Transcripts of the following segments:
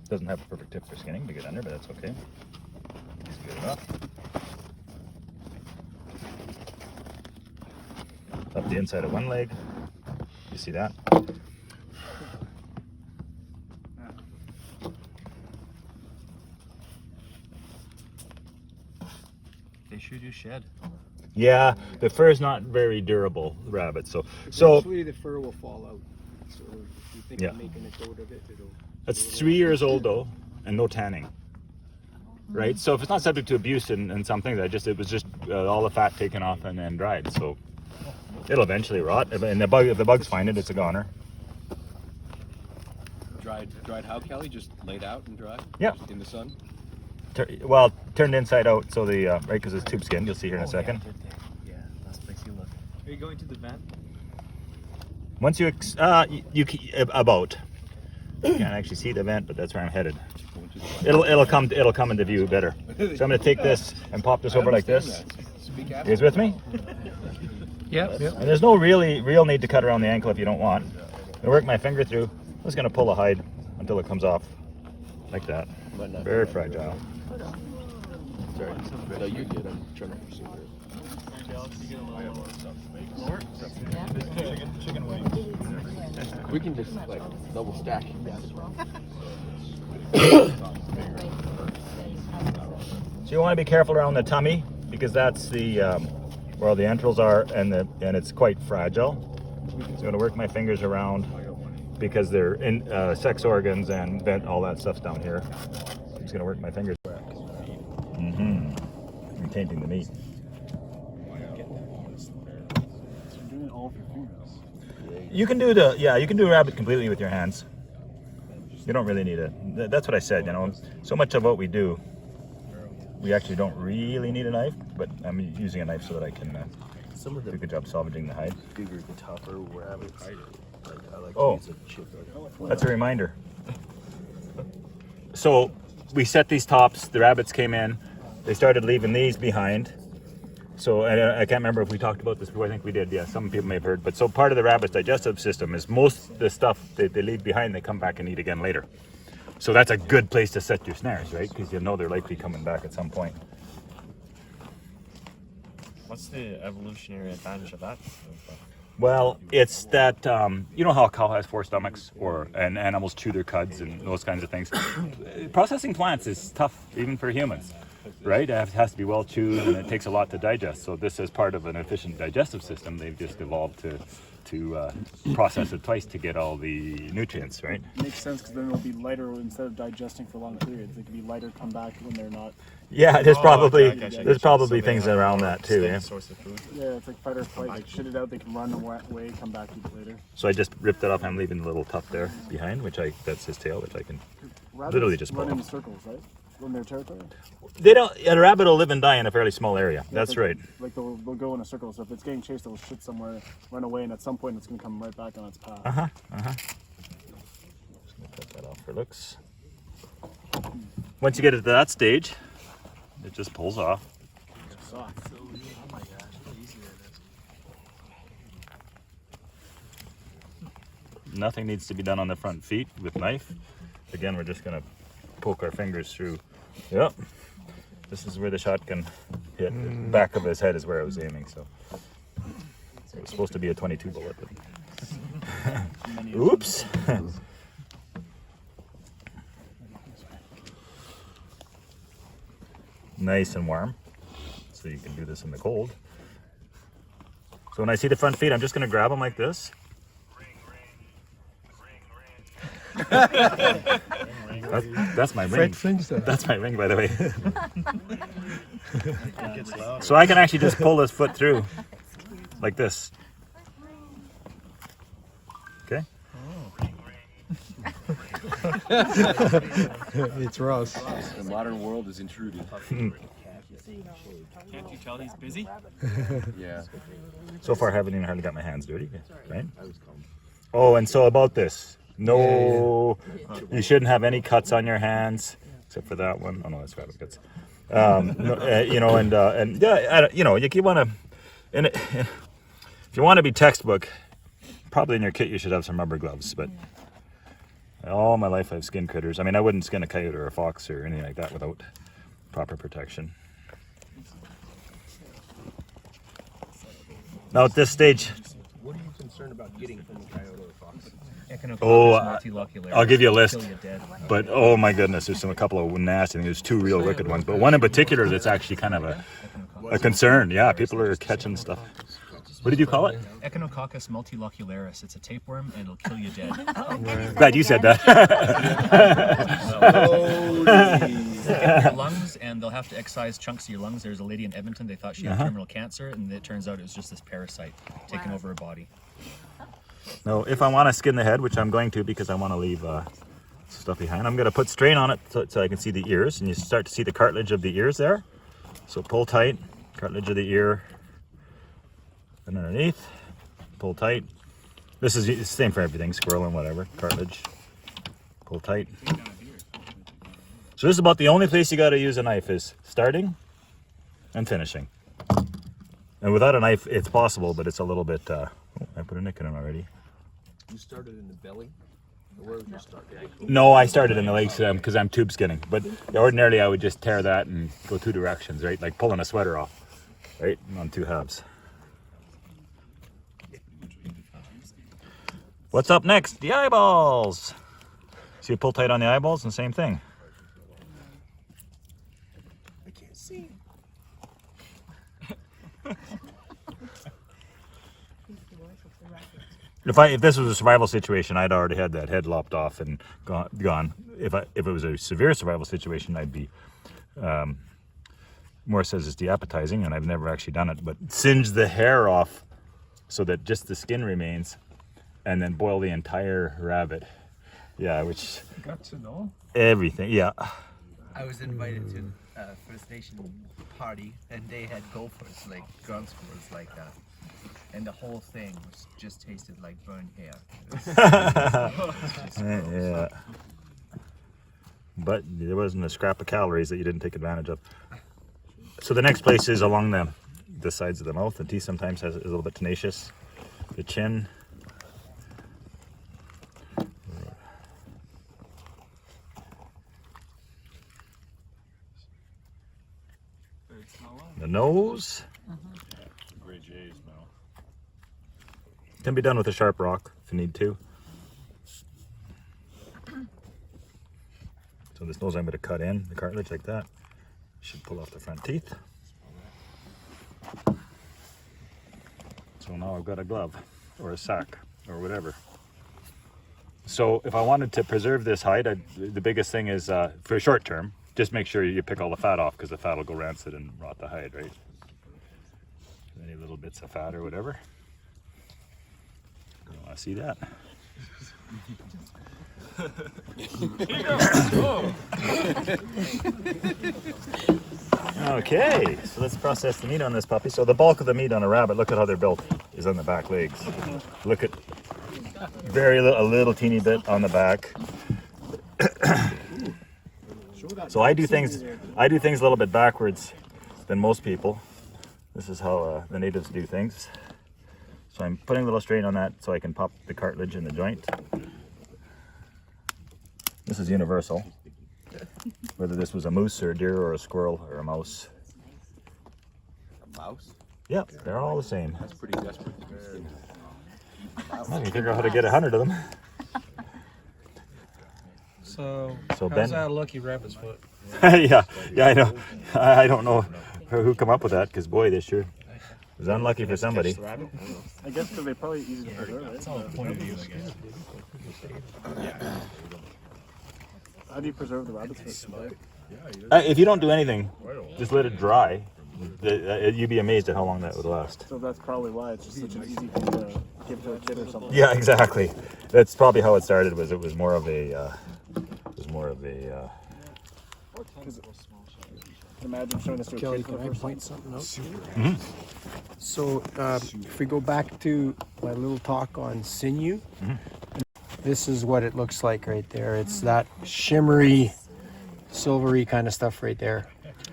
Doesn't have a perfect tip for skinning to get under, but that's okay. Just good enough. Up the inside of one leg. You see that? They sure do shed. Yeah, the fur is not very durable, rabbits. So Eventually the fur will fall out. So if you think of making a coat of it, it'll... That's 3 years old though, and no tanning. Right? So if it's not subject to abuse and some things, it was just all the fat taken off and then dried. So it'll eventually rot. And if the bugs find it, it's a goner. Dried how, Kelly? Just laid out and dried? Yeah. Just in the sun? Well, turned inside out, so the right, because it's tube skinned. You'll see here in a second. Yeah, that's Pixie look. Are you going to the vent? Once you about. You can't actually see the vent, but that's where I'm headed. It'll come into view better. So I'm going to take this and pop this over like this. You guys with me? Yep. And there's no real need to cut around the ankle if you don't want. I'm going to work my finger through. I'm just going to pull the hide until it comes off like that. Very fragile. Sorry. No, you're good. I'm trying to pursue Chicken wings. We can just like double stack. So you want to be careful around the tummy because that's the where all the entrails are, and it's quite fragile. So I'm going to work my fingers around because they're in sex organs and vent, all that stuff's down here. I'm just going to work my fingers. I'm tainting the meat. You can do a rabbit completely with your hands. You don't really need it. That's what I said, you know. So much of what we do, we actually don't really need a knife, but I'm using a knife so that I can do a good job salvaging the hide. Bigger, tougher rabbits. Oh, that's a reminder. So we set these tops, the rabbits came in, they started leaving these behind. So I can't remember if we talked about this before. I think we did. Yeah, some people may have heard. But so part of the rabbit's digestive system is most of the stuff that they leave behind, they come back and eat again later. So that's a good place to set your snares, right? Because you know they're likely coming back at some point. What's the evolutionary advantage of that? Well, it's that you know how a cow has 4 stomachs, and animals chew their cuds and those kinds of things. Processing plants is tough, even for humans. Right? It has to be well chewed, and it takes a lot to digest. So this is part of an efficient digestive system. They've just evolved to process it twice to get all the nutrients, right? Makes sense, because then it'll be lighter instead of digesting for long periods. They can be lighter, come back when they're not. Yeah, there's probably things around that too. Yeah. Source of food. Yeah, it's like fight or flight. Like shit it out, they can run away, come back, eat it later. So I just ripped it off. I'm leaving the little tuft there behind, that's his tail, which I can literally just pull run in off. circles, right? In their territory. They don't. A rabbit will live and die in a fairly small area. Yeah, That's right. Like they'll go in a circle. So if it's getting chased, it'll shit somewhere, run away, and at some point it's gonna come right back on its path. Just gonna cut that off for looks. Once you get it to that stage, it just pulls off. Soft. Oh my gosh, how easy that is. Nothing needs to be done on the front feet with knife. Again, we're just gonna poke our fingers through. Yep. This is where the shotgun hit. The back of his head is where I was aiming. So it was supposed to be a 22 bullet. But oops. Nice and warm, so you can do this in the cold. So when I see the front feet, I'm just gonna grab them like this. That's my ring. That's my ring, by the way. So I can actually just pull this foot through like this. Okay. It's Ross. The modern world is intruding. Can't you tell he's busy? Yeah. So far, I haven't even hardly got my hands dirty, right? Oh, and so about this. No, you shouldn't have any cuts on your hands, except for that one. Oh no, that's rabbit cuts. You know, and yeah, you know, you want to, and if you want to be textbook, probably in your kit you should have some rubber gloves. But All my life I've skinned critters. I mean, I wouldn't skin a coyote or a fox or anything like that without proper protection. Now at this stage, What are you concerned about getting from a coyote or a fox? I'll give you a list. But oh my goodness, there's a couple of nasty things. There's 2 real wicked ones, but one in particular that's actually kind of a concern. Yeah, people are catching stuff. What did you call it? Echinococcus multilocularis. It's a tapeworm and it'll kill you dead. Glad you said that. Get your lungs, and they'll have to excise chunks of your lungs. There's a lady in Edmonton. They thought she had terminal cancer, and it turns out it was just this parasite taking over her body. No, if I want to skin the head, which I'm going to because I want to leave stuff behind, I'm going to put strain on it so I can see the ears, and you start to see the cartilage of the ears there. So pull tight, cartilage of the ear, and underneath, pull tight. This is the same for everything, squirrel and whatever, cartilage, pull tight. So this is about the only place you got to use a knife is starting and finishing. And without a knife, it's possible, but it's a little bit, I put a nick in it already. You started in the belly? Or where did you start? No, I started in the legs because I'm tube skinning. But ordinarily, I would just tear that and go 2 directions, right? Like pulling a sweater off, right? On 2 halves. What's up next? The eyeballs. So you pull tight on the eyeballs and same thing. I can't see. If this was a survival situation, I'd already had that head lopped off and gone. If it was a severe survival situation, I'd be. Moore says it's deappetizing, and I've never actually done it, but singe the hair off so that just the skin remains, and then boil the entire rabbit. Yeah, which. Got to know. Everything, yeah. I was invited to a First Nation party, and they had gophers, like ground squirrels like that. And the whole thing just tasted like burned hair. Yeah. But there wasn't a scrap of calories that you didn't take advantage of. So the next place is along the sides of the mouth. The teeth sometimes is a little bit tenacious. The chin. The nose. Can be done with a sharp rock if you need to. So this nose I'm going to cut in the cartilage like that. Should pull off the front teeth. So now I've got a glove or a sack or whatever. So if I wanted to preserve this hide, the biggest thing is for short term, just make sure you pick all the fat off because the fat will go rancid and rot the hide, right? Any little bits of fat or whatever. I don't want to see that. Okay, so let's process the meat on this puppy. So the bulk of the meat on a rabbit, look at how they're built, is on the back legs. Look at a little teeny bit on the back. So I do things a little bit backwards than most people. This is how the natives do things. So I'm putting a little strain on that so I can pop the cartilage in the joint. This is universal. Whether this was a moose or a deer or a squirrel or a mouse. A mouse? Yep, they're all the same. That's pretty desperate. Well, you figure out how to get 100 of them. So Ben, how's that a lucky rabbit's foot? yeah, I know. I don't know who come up with that because boy, this sure was unlucky for somebody. I guess because they're probably easy to preserve, right? That's all the point of view, I guess. How do you preserve the rabbit's foot? If you don't do anything, just let it dry. You'd be amazed at how long that would last. So that's probably why it's just such an easy thing to give to a kid or something. Yeah, exactly. That's probably how it started. It was more of a. Imagine showing this to a Kelly, kid for can the I first time. point something out? So if we go back to my little talk on sinew, this is what it looks like right there. It's that shimmery, silvery kind of stuff right there.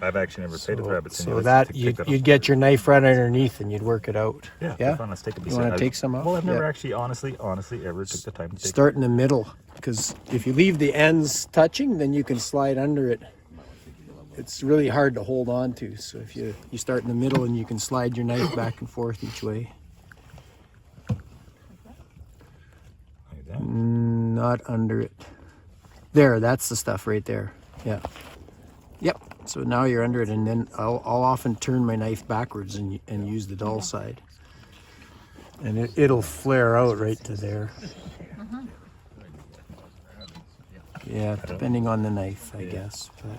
I've actually never played with rabbits. So that you'd get your knife right underneath and you'd work it out. Yeah. Fun. Let's take a piece. You want to take some out? Well, I've never actually, honestly, ever took the time to take. Start in the middle, because if you leave the ends touching, then you can slide under it. It's really hard to hold on to. So if you start in the middle and you can slide your knife back and forth each way. Like that. Not under it. There, that's the stuff right there. Yeah. Yep. So now you're under it, and then I'll often turn my knife backwards and use the dull side. And it'll flare out right to there. Yeah, depending on the knife, I guess. But.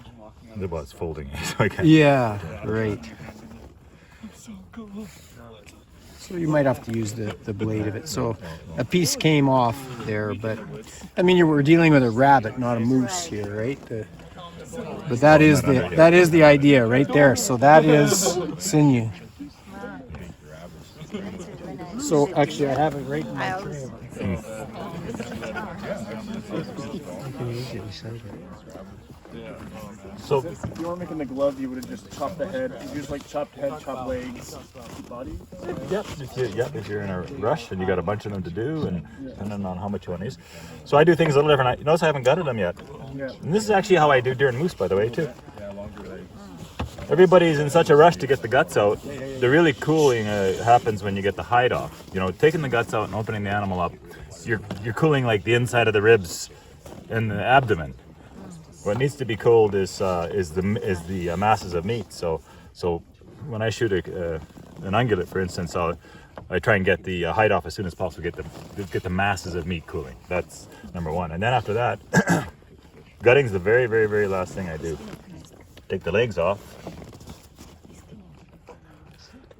Well, it's folding. So I can't. Yeah, right. So you might have to use the blade of it. So a piece came off there, but I mean, we're dealing with a rabbit, not a moose here, right? But that is the idea right there. So that is sinew. So actually, I have it right in my tray. So If you were making the glove, you would have just chopped the head. You just like chopped head, chopped legs, body. if you're in a rush and you got a bunch of them to do, and depending on how much you want to use. So I do things a little different. Notice I haven't gutted them yet. Yeah. And this is actually how I do deer and moose, by the way, too. Everybody's in such a rush to get the guts out. The really cooling happens when you get the hide off. You know, taking the guts out and opening the animal up, you're cooling like the inside of the ribs and the abdomen. What needs to be cooled is the masses of meat. So when I shoot an ungulate, for instance, I try and get the hide off as soon as possible. Get the masses of meat cooling. That's number one. And then after that, gutting's the very, very, very last thing I do. Take the legs off.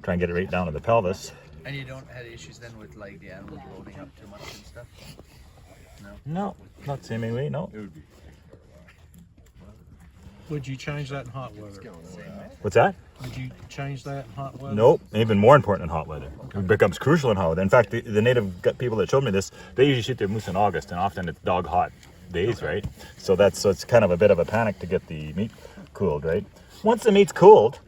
Try and get it right down to the pelvis. And you don't have issues then with like the animals loading up too much and stuff? No, not seemingly. No. Would you change that in hot weather? What's that? Would you change that in hot weather? Nope, even more important in hot weather. It becomes crucial in hot weather. In fact, the native people that showed me this, they usually shoot their moose in August, and often it's dog hot days, right? So it's kind of a bit of a panic to get the meat cooled, right? Once the meat's cooled,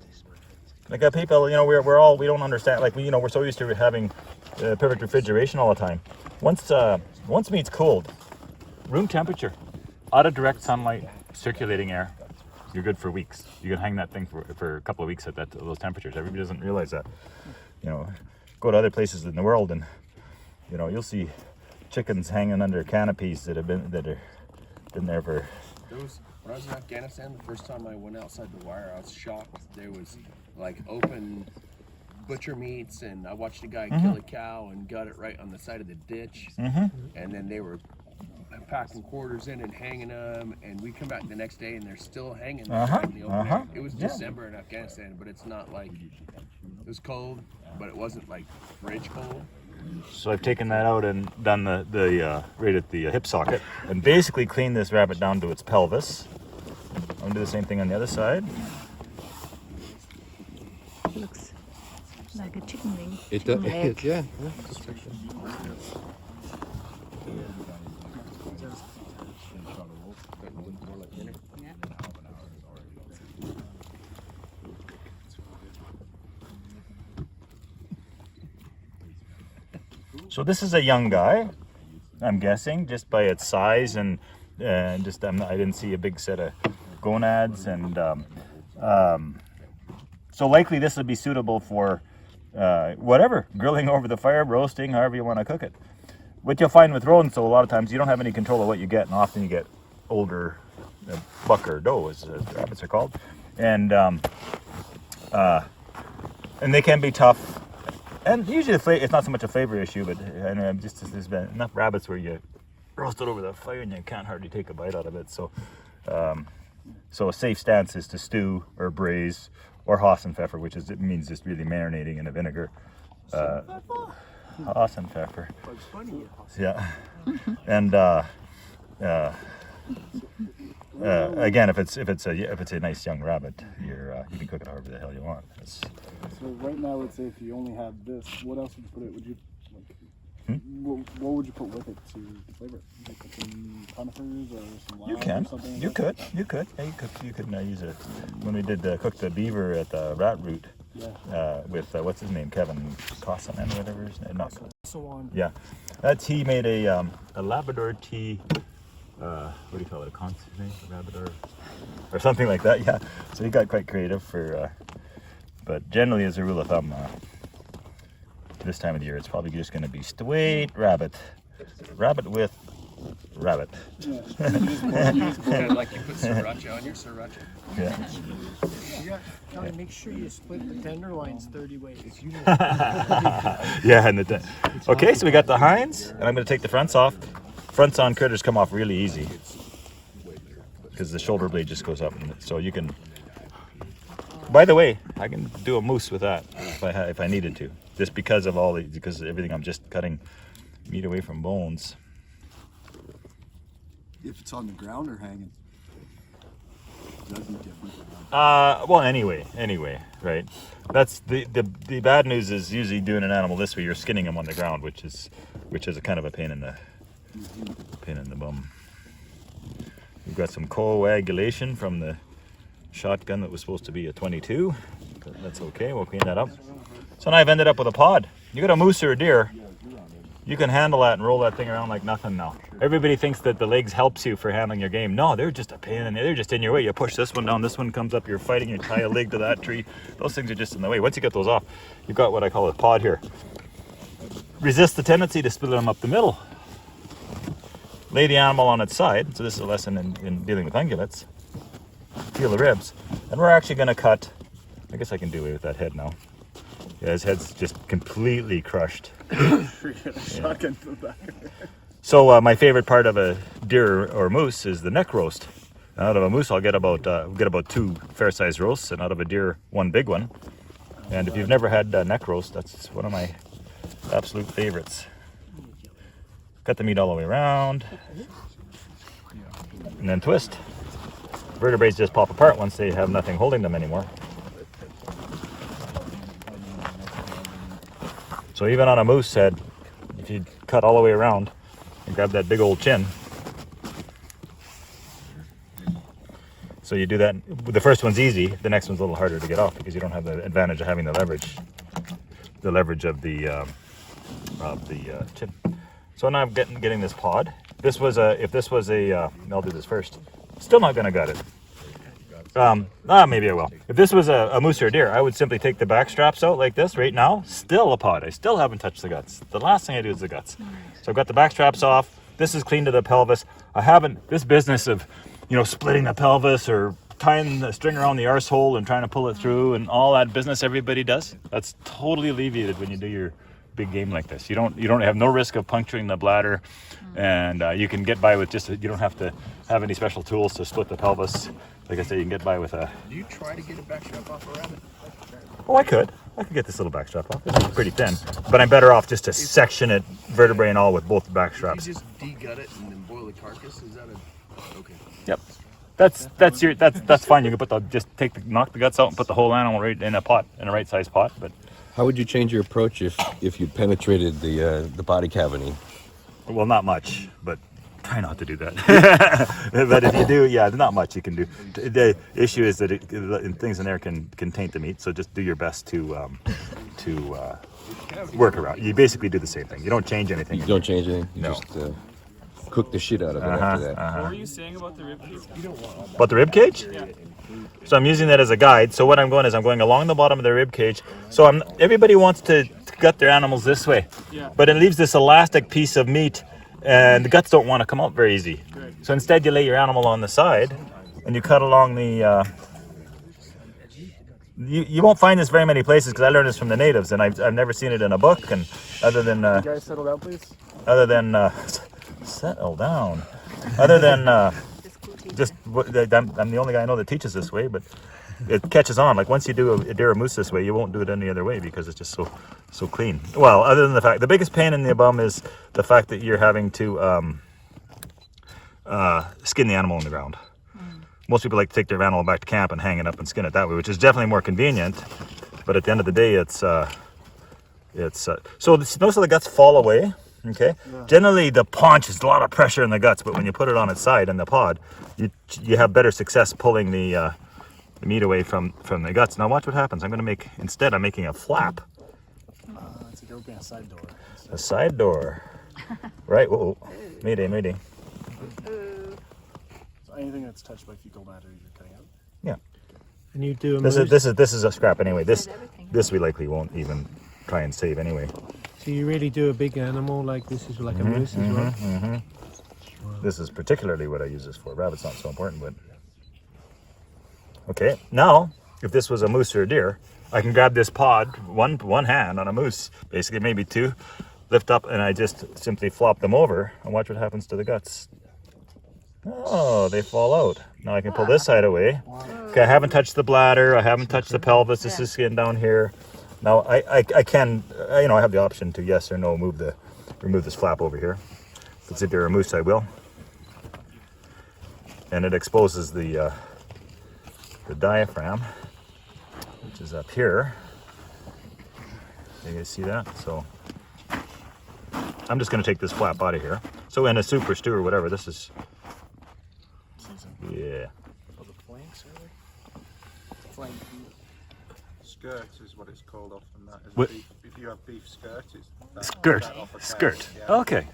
like people, we don't understand. Like we're so used to having perfect refrigeration all the time. Once meat's cooled, room temperature, out of direct sunlight, circulating air. You're good for weeks. You can hang that thing for a couple of weeks at those temperatures. Everybody doesn't realize that. Go to other places in the world and you'll see chickens hanging under canopies that are been there for. When I was in Afghanistan, the first time I went outside the wire, I was shocked. There was like open butcher meats, and I watched a guy kill a cow and gut it right on the side of the ditch. And then they were packing quarters in and hanging them, and we come back the next day and they're still hanging there in the open air. It was December in Afghanistan, but it's not like it was cold, but it wasn't like fridge cold. So I've taken that out and done the right at the hip socket, and basically cleaned this rabbit down to its pelvis. I'm gonna do the same thing on the other side. Looks like a chicken wing. It chicken does. leg. Yeah. So this is a young guy, I'm guessing, just by its size and just I didn't see a big set of gonads, and so likely this would be suitable for whatever, grilling over the fire, roasting, however you want to cook it. What you'll find with rodents, so a lot of times you don't have any control of what you get, and often you get older buck or doe, as rabbits are called, and they can be tough. And usually it's not so much a flavor issue, but there's been enough rabbits where you roast it over the fire and you can't hardly take a bite out of it. So a safe stance is to stew or braise or Hassenpfeffer, which means just really marinating in a vinegar. Hassenpfeffer. Yeah. And again, if it's a nice young rabbit, you can cook it however the hell you want. So right now, let's say if you only had this, what else would you put it? Would you What would you put with it to flavor it? Would you put some conifers or some lime You or can. something? You could. Yeah, you could use it. When we did cook the beaver at the Rat Root with what's his name, Kevin Cossaman, whatever his name. Not So on. Yeah, he made a Labrador tea. What do you call it? A consommé, Labrador, or something like that. Yeah. So he got quite creative for. But generally, as a rule of thumb, this time of the year, it's probably just going to be straight rabbit with rabbit. Yeah. Kind of like you put sriracha on your sriracha. Yeah. Kelly, make sure you split the tenderloins 30 ways. Yeah, and okay, so we got the hinds, and I'm going to take the fronts off. Fronts on critters come off really easy because the shoulder blade just goes up, and so you can. By the way, I can do a moose with that if I needed to, just because of everything. I'm just cutting meat away from bones. If it's on the ground or hanging, that'd be different. Well, anyway, right? That's the bad news is usually doing an animal this way. You're skinning them on the ground, which is a kind of a pain in the bum. We've got some coagulation from the shotgun that was supposed to be a 22, but that's okay. We'll clean that up. So now I've ended up with a pod. You got a moose or a deer, you can handle that and roll that thing around like nothing now. Everybody thinks that the legs helps you for handling your game. No, they're just a pain. They're just in your way. You push this one down, this one comes up, you're fighting, you tie a leg to that tree. Those things are just in the way. Once you get those off, you've got what I call a pod here. Resist the tendency to split them up the middle. Lay the animal on its side. So this is a lesson in dealing with ungulates. Feel the ribs. And we're actually going to cut, I guess I can do away with that head now. Yeah, his head's just completely crushed. Shotgun to the back. So my favorite part of a deer or moose is the neck roast. And out of a moose, I'll get about 2 fair-sized roasts, and out of a deer, 1 big one. And if you've never had neck roast, that's one of my absolute favorites. Cut the meat all the way around, and then twist. Vertebrae just pop apart once they have nothing holding them anymore. So even on a moose head, if you cut all the way around and grab that big old chin. So you do that, the first one's easy, the next one's a little harder to get off because you don't have the advantage of having the leverage of the chin. So now I'm getting this pod. If this was a, I'll do this first. Still not gonna gut it. Maybe I will. If this was a moose or a deer, I would simply take the back straps out like this right now. Still a pod. I still haven't touched the guts. The last thing I do is the guts. So I've got the back straps off. This is clean to the pelvis. I haven't, this business of, splitting the pelvis or tying the string around the arsehole and trying to pull it through and all that business everybody does, that's totally alleviated when you do your big game like this. You don't have no risk of puncturing the bladder, and you can get by with you don't have to have any special tools to split the pelvis. Like I said, you can get by with a. Do you try to get a backstrap off a rabbit? Oh, I could get this little backstrap off. It's pretty thin, but I'm better off just to section it vertebrae and all with both the back straps. You just de-gut it and then boil the carcass. Is that okay? Yep. That's fine. You can knock the guts out and put the whole animal right in a pot, in a right size pot. But how would you change your approach if you penetrated the body cavity? Well, not much, but try not to do that. But if you do, yeah, not much you can do. The issue is that things in there can taint the meat, so just do your best to work around. You basically do the same thing. You don't change anything. You don't change anything? You no. Just cook the shit out of it after that. What were you saying about the rib cage? About the rib cage? Yeah. So I'm using that as a guide. So what I'm going is I'm going along the bottom of the rib cage. So everybody wants to gut their animals this way, but it leaves this elastic piece of meat, and the guts don't want to come out very easy. So instead, you lay your animal on the side, and you cut along the. You won't find this very many places because I learned this from the natives, and I've never seen it in a book. And other than you guys settle down, please. Other than settle down. Other than I'm the only guy I know that teaches this way, but it catches on. Like once you do a deer or moose this way, you won't do it any other way because it's just so clean. Well, other than the biggest pain in the bum is the fact that you're having to skin the animal on the ground. Most people like to take their animal back to camp and hang it up and skin it that way, which is definitely more convenient. But at the end of the day, it's so most of the guts fall away. Okay. Generally, the paunch is a lot of pressure in the guts, but when you put it on its side in the pod, you have better success pulling the meat away from the guts. Now watch what happens. I'm making a flap. It's like opening a side door. A side door. Right. Whoa. Mayday. So anything that's touched by fecal matter, you're cutting out. Yeah. And you do a This moose? is a scrap anyway. This we likely won't even try and save anyway. So you really do a big animal like this is like a moose as well? This is particularly what I use this for. Rabbit's not so important, but okay. Now, if this was a moose or a deer, I can grab this pod, one hand on a moose, basically maybe two, lift up, and I just simply flop them over and watch what happens to the guts. Oh, they fall out. Now I can pull this side away. Okay, I haven't touched the bladder. I haven't touched the pelvis. This is skin down here. Now I can, I have the option to yes or no remove this flap over here. If it's a deer or moose, I will. And it exposes the diaphragm, which is up here. You guys see that? So I'm just going to take this flap out of here. So in a soup or stew or whatever, this is, yeah. Oh, the flanks, really? Flank. Skirt is what it's called often. That is What? beef. If you have beef skirt, it's Skirt. Okay,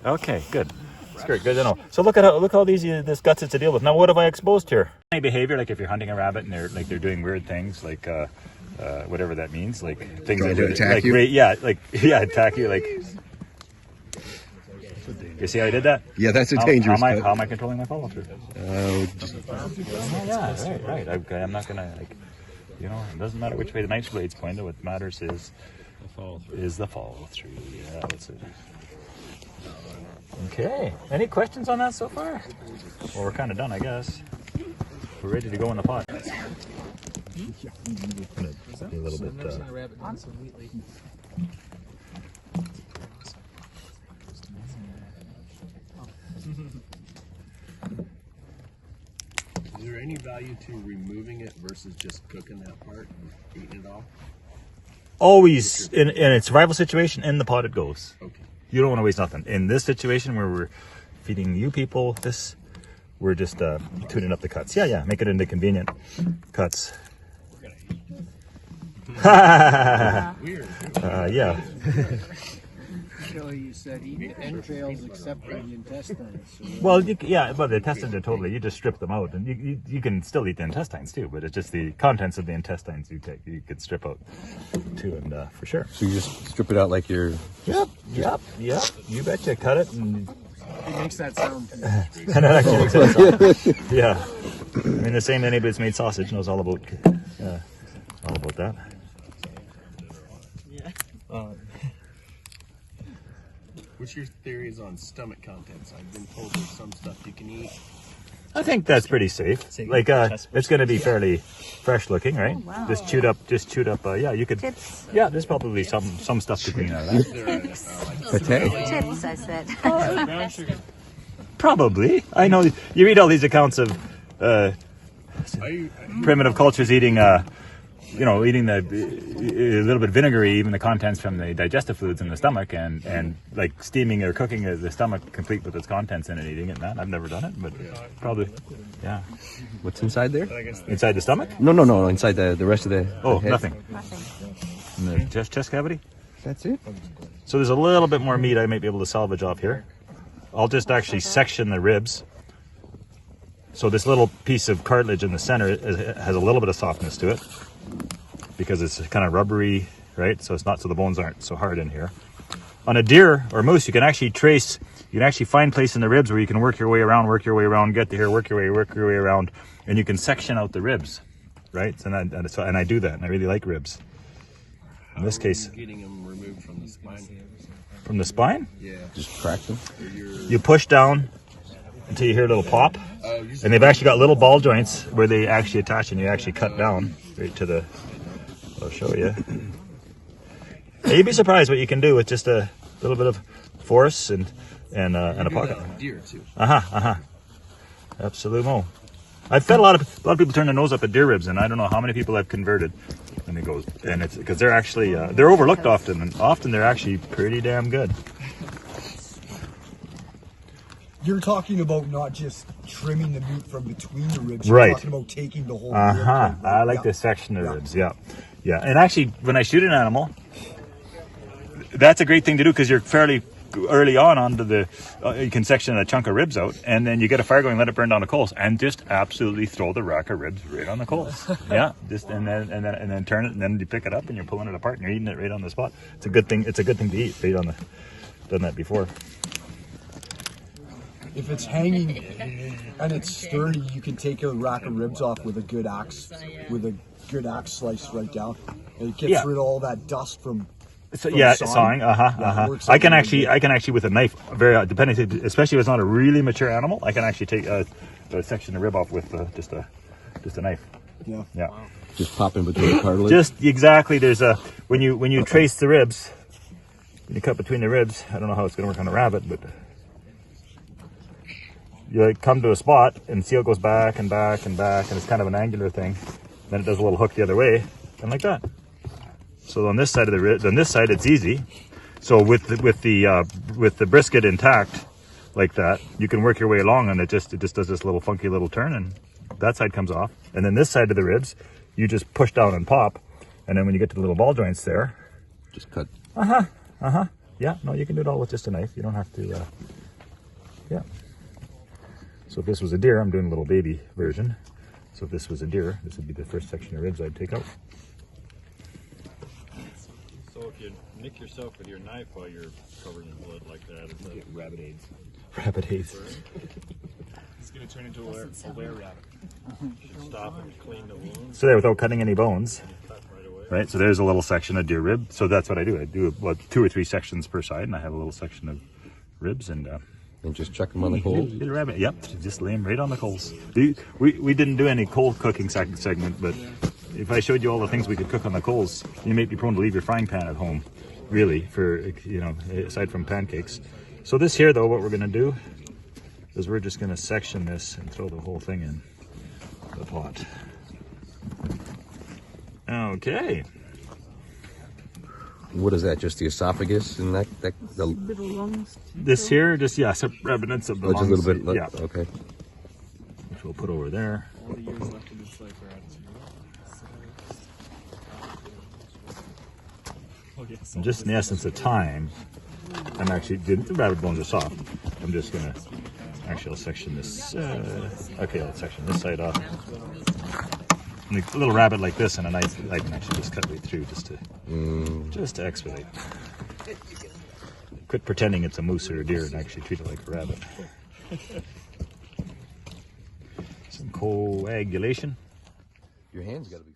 good. Skirt, good to know. So look at how easy this guts is to deal with. Now, what have I exposed here? Any behavior, like if you're hunting a rabbit and they're doing weird things, like whatever that means, like things Trying that to attack you? Attack you, like. You see how I did that? Yeah, that's a dangerous cut. How am I controlling my follow through? Right. I'm not gonna it doesn't matter which way the knife's blade's pointed. What matters is the follow through. Yeah, that's it. Okay. Any questions on that so far? Well, we're kind of done, I guess. We're ready to go in the pot. A little bit. Is there any value to removing it versus just cooking that part and eating it off? Always in a survival situation, in the pot it goes. Okay. You don't want to waste nothing. In this situation where we're feeding you people we're just tuning up the cuts. Yeah, make it into convenient cuts. Weird. Yeah. So you said eat the entrails except for the intestines. Well, but the intestines are totally, you just strip them out, and you can still eat the intestines too, but it's just the contents of the intestines you could strip out too, and for sure. So you just strip it out like you're... Yep. You betcha. Cut it, and It makes that sound. and it actually makes it sound. Yeah. I mean, the same anybody that's made sausage knows all about that. What's your theories on stomach contents? I've been told there's some stuff you can eat. I think that's pretty safe. Like, it's going to be fairly fresh looking, right? wow. Just chewed up. Yeah, you could. Tips. Yeah, there's probably some stuff to clean out of that. Tips, I said. Probably. I know you read all these accounts of primitive cultures eating, eating a little bit vinegary, even the contents from the digestive fluids in the stomach, and like steaming or cooking the stomach complete with its contents in it, eating it. And that I've never done it, but probably, yeah. What's inside there? Inside the stomach? No, inside the rest of the head. Nothing. In the chest cavity? That's it? So there's a little bit more meat I might be able to salvage off here. I'll just actually section the ribs. So this little piece of cartilage in the center has a little bit of softness to it, because it's kind of rubbery, right? So it's not, so the bones aren't so hard in here. On a deer or moose, you can actually find place in the ribs where you can work your way around, get to here, work your way around, and you can section out the ribs, right? And I do that, and I really like ribs. In this case, Getting them removed from the spine. from the spine, Yeah. Just crack them? you push down until you hear a little pop, and they've actually got little ball joints where they actually attach, and you actually cut down right to the. I'll show you. You'd be surprised what you can do with just a little bit of force and a pocket. Deer too. Absolument. I've fed a lot of people turn their nose up at deer ribs, and I don't know how many people I've converted. And it's because they're actually they're overlooked often, and often they're actually pretty damn good. You're talking about not just trimming the meat from between the ribs. Right. You're talking about taking the whole rib. I like this section of ribs. Yeah. And actually, when I shoot an animal, that's a great thing to do because you're fairly early on onto the. You can section a chunk of ribs out, and then you get a fire going, let it burn down the coals, and just absolutely throw the rack of ribs right on the coals. Just and then turn it, and then you pick it up, and you're pulling it apart, and you're eating it right on the spot. It's a good thing. It's a good thing to eat. Right on the. Done that before. If it's hanging and it's sturdy, you can take a rack of ribs off with a good axe, slice right down, and it gets rid of all that dust from. Sawing. I can actually with a knife, very depending, especially if it's not a really mature animal, I can actually take a section of rib off with just a knife. Yeah. Just pop in between the cartilage. Just exactly. There's a when you trace the ribs, when you cut between the ribs. I don't know how it's going to work on a rabbit, but you come to a spot and see how it goes back and back and back, and it's kind of an angular thing. Then it does a little hook the other way, and like that. So on this side of the rib, on this side it's easy. So with the brisket intact, like that, you can work your way along, and it just does this little funky little turn, and that side comes off. And then this side of the ribs, you just push down and pop, and then when you get to the little ball joints there, just cut. Yeah, no, you can do it all with just a knife. You don't have to. So if this was a deer, I'm doing a little baby version. So if this was a deer, this would be the first section of ribs I'd take out. So if you nick yourself with your knife while you're covered in blood like that, is that rabbit AIDS? Rabbit AIDS. It's going to turn into a were rabbit. You should stop and clean the wound. So there, without cutting any bones. Right, so there's a little section of deer rib. So that's what I do. I do 2 or 3 sections per side, and I have a little section of ribs and just chuck them on the coals. Get a rabbit. Yep, just lay them right on the coals. We didn't do any coal cooking segment, but if I showed you all the things we could cook on the coals, you may be prone to leave your frying pan at home. Really, for aside from pancakes. So this here, though, what we're going to do is we're just going to section this and throw the whole thing in the pot. Okay. What is that? Just the esophagus and the little lungs. This here, just some remnants of the lungs. Just a little bit. Okay. Which we'll put over there. All the years left in this life are And just in the essence of time, I'm actually the rabbit bones are soft. I'm just gonna I'll section this. I'll section this side off. And a little rabbit like this and a knife, I can actually just cut right through just to expedite. Quit pretending it's a moose or a deer and actually treat it like a rabbit. Some coagulation. Your hands got to be.